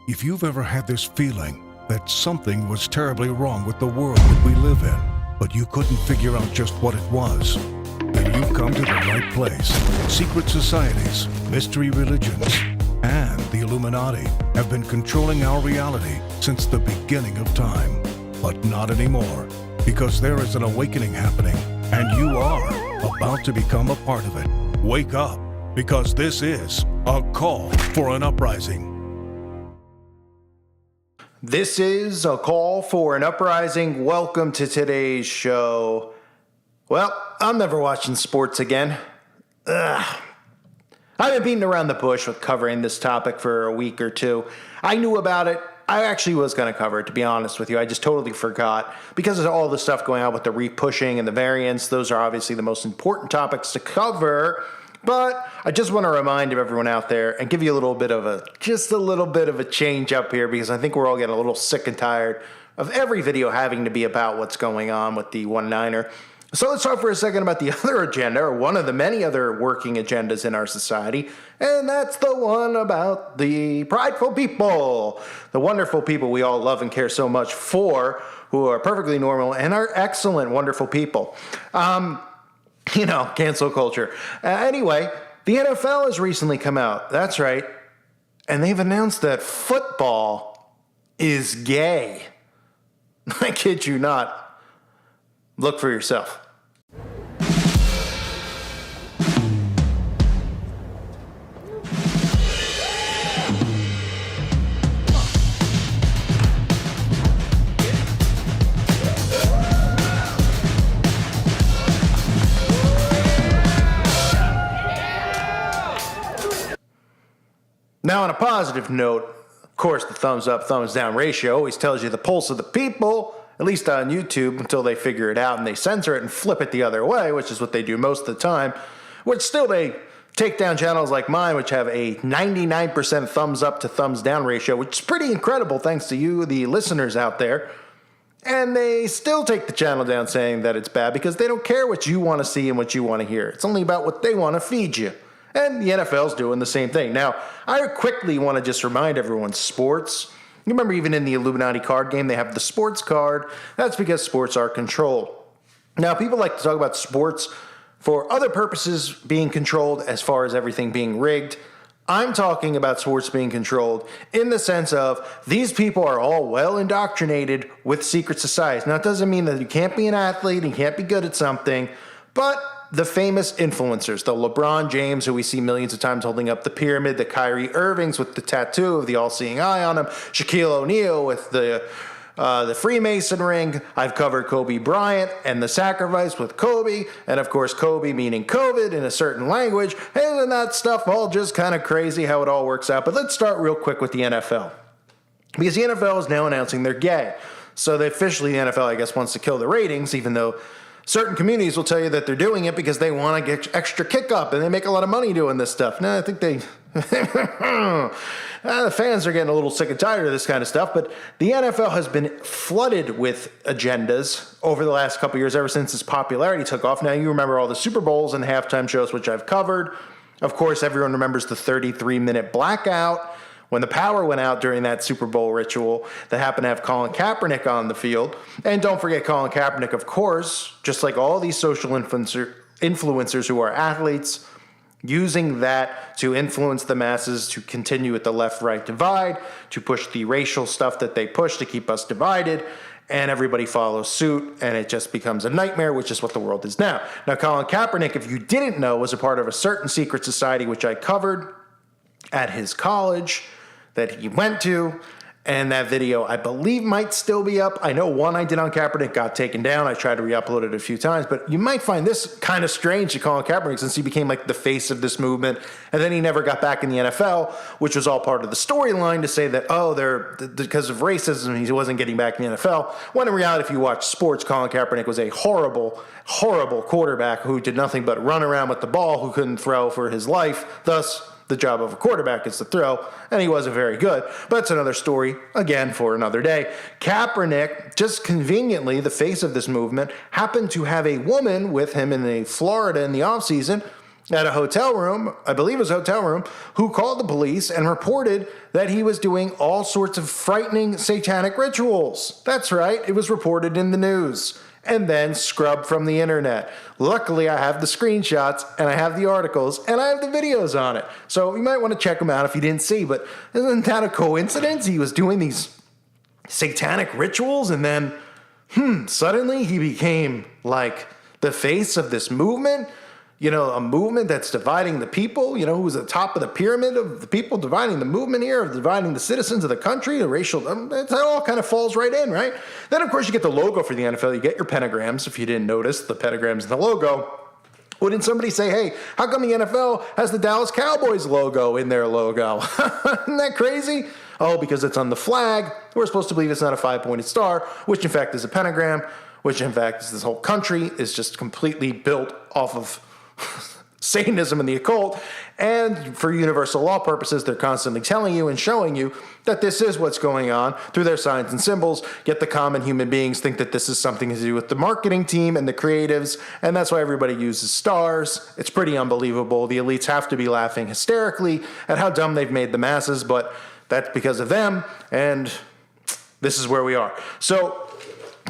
If you've ever had this feeling that something was terribly wrong with the world that we live in, but you couldn't figure out just what it was, then you've come to the right place. Secret societies, mystery religions, and the Illuminati have been controlling our reality since the beginning of time. But not anymore, because there is an awakening happening, and you are about to become a part of it. Wake up, because this is a call for an uprising. This is a call for an uprising. Welcome to today's show. Well, I'm never watching sports again. I've been beating around the bush with covering this topic for a week or two. I knew about it. I actually was going to cover it, to be honest with you. I just totally forgot. Because of all the stuff going on with the re-pushing and the variants, those are obviously the most important topics to cover. But I just want to remind everyone out there and give you a little bit of a change up here, because I think we're all getting a little sick and tired of every video having to be about what's going on with the 1-9er. So let's talk for a second about the other agenda, or one of the many other working agendas in our society, and that's the one about the prideful people, the wonderful people we all love and care so much for, who are perfectly normal and are excellent, wonderful people. Cancel culture. Anyway, the NFL has recently come out. That's right. And they've announced that football is gay. I kid you not. Look for yourself. Now, on a positive note, of course, the thumbs up, thumbs down ratio always tells you the pulse of the people, at least on YouTube, until they figure it out and they censor it and flip it the other way, which is what they do most of the time. Which still, they take down channels like mine, which have a 99% thumbs up to thumbs down ratio, which is pretty incredible thanks to you, the listeners out there. And they still take the channel down saying that it's bad because they don't care what you want to see and what you want to hear. It's only about what they want to feed you. And the NFL's doing the same thing. Now, I quickly want to just remind everyone, sports, you remember even in the Illuminati card game, they have the sports card. That's because sports are controlled. Now, people like to talk about sports for other purposes being controlled as far as everything being rigged. I'm talking about sports being controlled in the sense of these people are all well indoctrinated with secret societies. Now, it doesn't mean that you can't be an athlete and you can't be good at something, but the famous influencers, the LeBron James, who we see millions of times holding up the pyramid, the Kyrie Irvings with the tattoo of the all-seeing eye on him, Shaquille O'Neal with the Freemason ring. I've covered Kobe Bryant and the sacrifice with Kobe, and of course Kobe meaning COVID in a certain language. Isn't that stuff all just kind of crazy how it all works out? But let's start real quick with the NFL. Because the NFL is now announcing they're gay. So the NFL, I guess, wants to kill the ratings, even though certain communities will tell you that they're doing it because they want to get extra kick up and they make a lot of money doing this stuff. Now, I think the fans are getting a little sick and tired of this kind of stuff, but the NFL has been flooded with agendas over the last couple of years, ever since its popularity took off. Now, you remember all the Super Bowls and halftime shows, which I've covered. Of course, everyone remembers the 33-minute blackout when the power went out during that Super Bowl ritual that happened to have Colin Kaepernick on the field. And don't forget Colin Kaepernick, of course, just like all these social influencers who are athletes, using that to influence the masses to continue with the left-right divide, to push the racial stuff that they push to keep us divided, and everybody follows suit, and it just becomes a nightmare, which is what the world is now. Now, Colin Kaepernick, if you didn't know, was a part of a certain secret society, which I covered at his college that he went to, and that video, I believe, might still be up. I know one I did on Kaepernick got taken down. I tried to re-upload it a few times, but you might find this kind of strange to Colin Kaepernick since he became like the face of this movement, and then he never got back in the NFL, which was all part of the storyline to say that, because of racism, he wasn't getting back in the NFL, when in reality, if you watch sports, Colin Kaepernick was a horrible, horrible quarterback who did nothing but run around with the ball, who couldn't throw for his life, thus the job of a quarterback is to throw, and he wasn't very good. But that's another story, again, for another day. Kaepernick, just conveniently, the face of this movement, happened to have a woman with him in Florida in the offseason at a hotel room, I believe it was a hotel room, who called the police and reported that he was doing all sorts of frightening satanic rituals. That's right, it was reported in the news and then scrubbed from the internet. Luckily, I have the screenshots and I have the articles and I have the videos on it. So you might want to check them out if you didn't see, but isn't that a coincidence? He was doing these satanic rituals and then, suddenly he became like the face of this movement. You know, a movement that's dividing the people, you know, who's at the top of the pyramid of the people dividing the movement here, of dividing the citizens of the country, the racial, that all kind of falls right in, right? Then, of course, you get the logo for the NFL. You get your pentagrams, if you didn't notice, the pentagrams in the logo. Wouldn't somebody say, hey, how come the NFL has the Dallas Cowboys logo in their logo? Isn't that crazy? Oh, because it's on the flag. We're supposed to believe it's not a 5-pointed star, which in fact is a pentagram, which in fact is this whole country is just completely built off of Satanism and the occult. And for universal law purposes, they're constantly telling you and showing you that this is what's going on through their signs and symbols. Yet the common human beings think that this is something to do with the marketing team and the creatives, and that's why everybody uses stars. It's pretty unbelievable. The elites have to be laughing hysterically at how dumb they've made the masses, but that's because of them, and this is where we are. So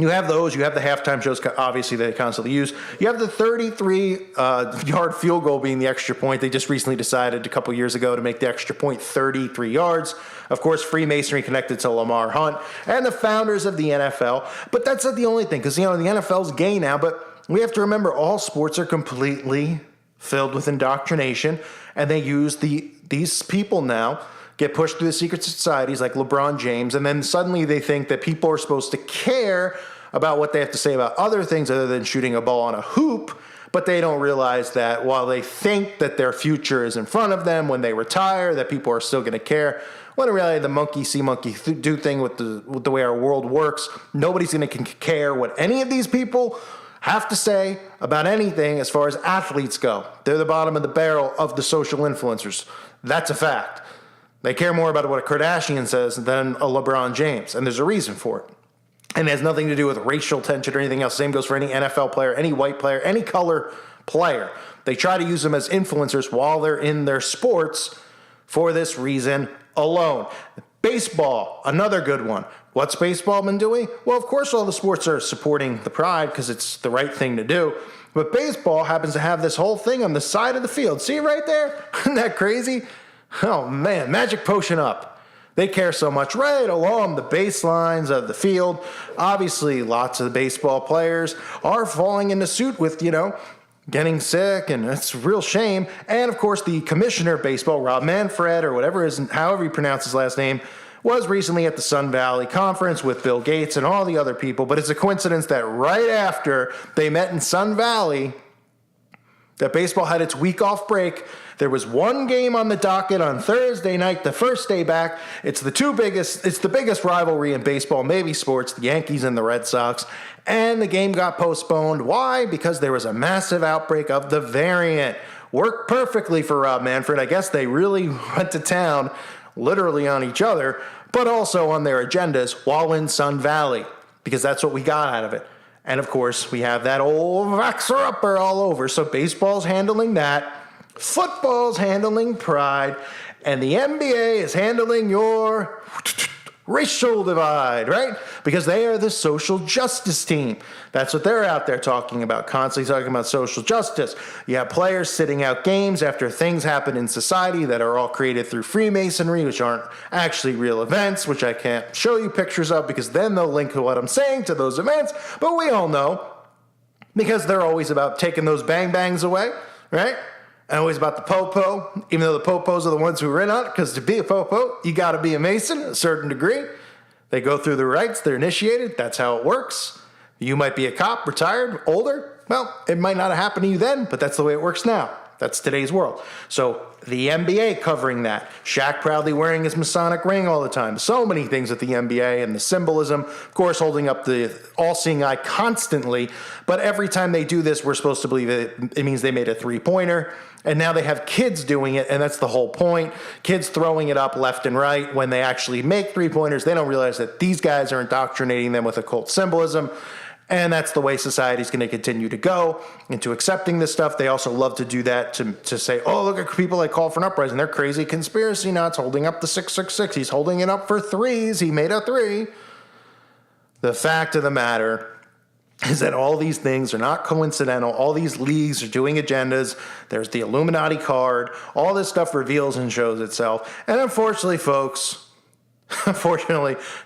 you have those. You have the halftime shows, obviously, they constantly use. You have the 33-yard field goal being the extra point. They just recently decided a couple years ago to make the extra point 33 yards. Of course, Freemasonry connected to Lamar Hunt and the founders of the NFL. But that's not the only thing, because, you know, the NFL's gay now, but we have to remember all sports are completely filled with indoctrination, and they use these people now get pushed through the secret societies like LeBron James, and then suddenly they think that people are supposed to care about what they have to say about other things other than shooting a ball on a hoop, but they don't realize that while they think that their future is in front of them when they retire, that people are still going to care. When in reality, the monkey see, monkey do thing with the way our world works, nobody's going to care what any of these people have to say about anything as far as athletes go. They're the bottom of the barrel of the social influencers. That's a fact. They care more about what a Kardashian says than a LeBron James, and there's a reason for it. And it has nothing to do with racial tension or anything else. Same goes for any NFL player, any white player, any color player. They try to use them as influencers while they're in their sports for this reason alone. Baseball, another good one. What's baseball been doing? Well, of course, all the sports are supporting the pride because it's the right thing to do. But baseball happens to have this whole thing on the side of the field. See right there? Isn't that crazy? Oh, man, magic potion up. They care so much right along the baselines of the field. Obviously, lots of the baseball players are falling into suit with, you know, getting sick, and it's a real shame. And, of course, the commissioner of baseball, Rob Manfred, or whatever is, however you pronounce his last name, was recently at the Sun Valley Conference with Bill Gates and all the other people. But it's a coincidence that right after they met in Sun Valley, that baseball had its week off break. There was one game on the docket on Thursday night, the first day back. It's the biggest rivalry in baseball, maybe sports, the Yankees and the Red Sox. And the game got postponed. Why? Because there was a massive outbreak of the variant. Worked perfectly for Rob Manfred. I guess they really went to town, literally on each other, but also on their agendas while in Sun Valley, because that's what we got out of it. And of course, we have that old vaxxer-upper all over. So baseball's handling that. Football's handling pride, and the NBA is handling your racial divide, right? Because they are the social justice team. That's what they're out there talking about, constantly talking about social justice. You have players sitting out games after things happen in society that are all created through Freemasonry, which aren't actually real events, which I can't show you pictures of because then they'll link to what I'm saying to those events. But we all know, because they're always about taking those bang-bangs away, right? And always about the popo, even though the popos are the ones who are in on it, because to be a popo, you got to be a Mason a certain degree. They go through the rites, they're initiated, that's how it works. You might be a cop, retired, older. Well, it might not have happened to you then, but that's the way it works now. That's today's world. So the NBA covering that. Shaq proudly wearing his Masonic ring all the time. So many things with the NBA and the symbolism. Of course, holding up the all-seeing eye constantly. But every time they do this, we're supposed to believe it means they made a three-pointer. And now they have kids doing it, and that's the whole point. Kids throwing it up left and right when they actually make three-pointers. They don't realize that these guys are indoctrinating them with occult symbolism. And that's the way society's going to continue to go into accepting this stuff. They also love to do that to say, oh, look at people like Call for an Uprising. They're crazy conspiracy nuts holding up the 666. He's holding it up for threes. He made a 3. The fact of the matter is that all these things are not coincidental. All these leagues are doing agendas. There's the Illuminati card. All this stuff reveals and shows itself. And unfortunately, folks,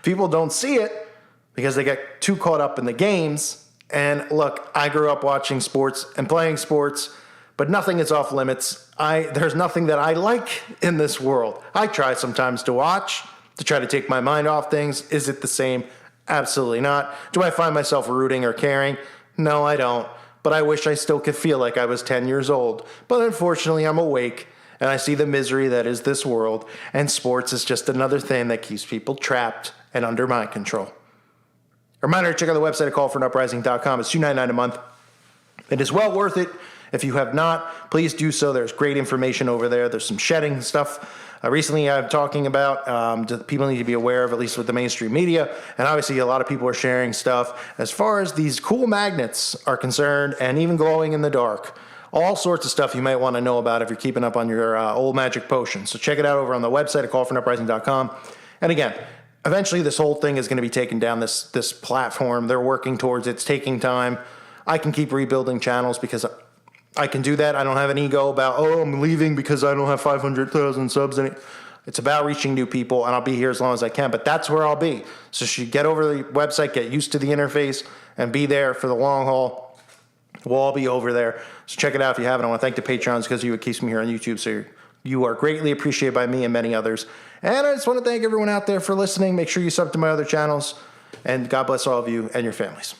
people don't see it because they get too caught up in the games. And look, I grew up watching sports and playing sports, but nothing is off limits. There's nothing that I like in this world. I try sometimes to watch, to try to take my mind off things. Is it the same? Absolutely not. Do I find myself rooting or caring? No, I don't. But I wish I still could feel like I was 10 years old. But unfortunately, I'm awake, and I see the misery that is this world, and sports is just another thing that keeps people trapped and under mind control. Reminder to check out the website at callforunuprising.com. It's $2.99 a month. It is well worth it. If you have not, please do so. There's great information over there. There's some shedding stuff. Recently, I'm talking about that people need to be aware of, at least with the mainstream media. And obviously, a lot of people are sharing stuff as far as these cool magnets are concerned and even glowing in the dark. All sorts of stuff you might want to know about if you're keeping up on your old magic potions. So check it out over on the website at callforunuprising.com. And again, eventually this whole thing is going to be taken down, this platform. They're working towards it. It's taking time. I can keep rebuilding channels because I can do that. I don't have an ego about, I'm leaving because I don't have 500,000 subs in it. It's about reaching new people, and I'll be here as long as I can, but that's where I'll be. So you get over the website, get used to the interface, and be there for the long haul. We'll all be over there. So check it out if you haven't. I want to thank the Patrons because it keeps me here on YouTube. So you are greatly appreciated by me and many others. And I just want to thank everyone out there for listening. Make sure you sub to my other channels. And God bless all of you and your families.